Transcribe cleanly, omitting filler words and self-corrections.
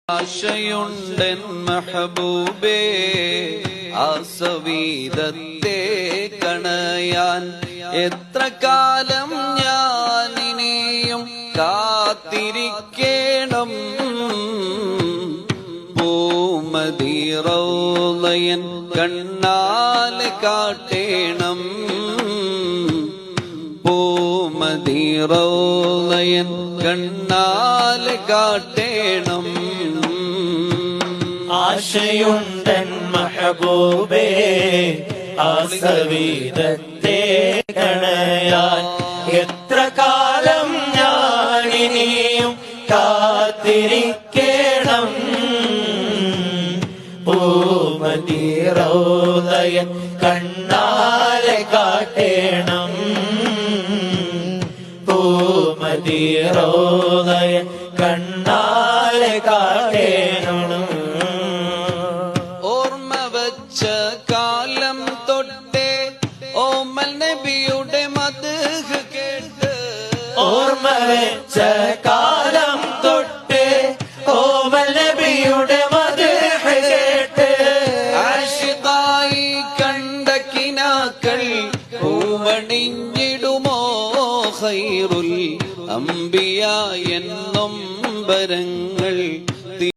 ആശയുണ്ടൻ മഹബൂബേ ആസവീദത്തെ കണയാൻ എത്ര കാലം ഞാനിനിയും കാത്തിരിക്കേണം പൂമദി റൗളയൻ കണ്ണാൽ കാട്ടേണം പൂമദി റൗളയൻ കണ്ണാൽ കാട്ടേണം ആശയുണ്ടൻ മഹബൂബേ ആസവീദത്തെ കണയാൻ എത്ര കാലം ഞാനിനിയും കാത്തിരിക്കണം പൂമദി റൗളയൻ കണ്ണാലെ കാട്ടേണം പൂമദി റൗളയൻ കണ്ണാലെ കാട്ടേണം കാലം തൊട്ടേ ഓമൽ നബിയുടെ മദ്ഹ് കേട്ട് ഓർമ്മ വെച്ച കാലം തൊട്ടേ ഓമൽ നബിയുടെ മദ്ഹ് കേട്ട് ആശിഖായി കണ്ട കിനാക്കൾ പൂവണിഞ്ഞിടുമോ ഖൈറുൽ അംബിയ എന്നും വരങ്ങൾ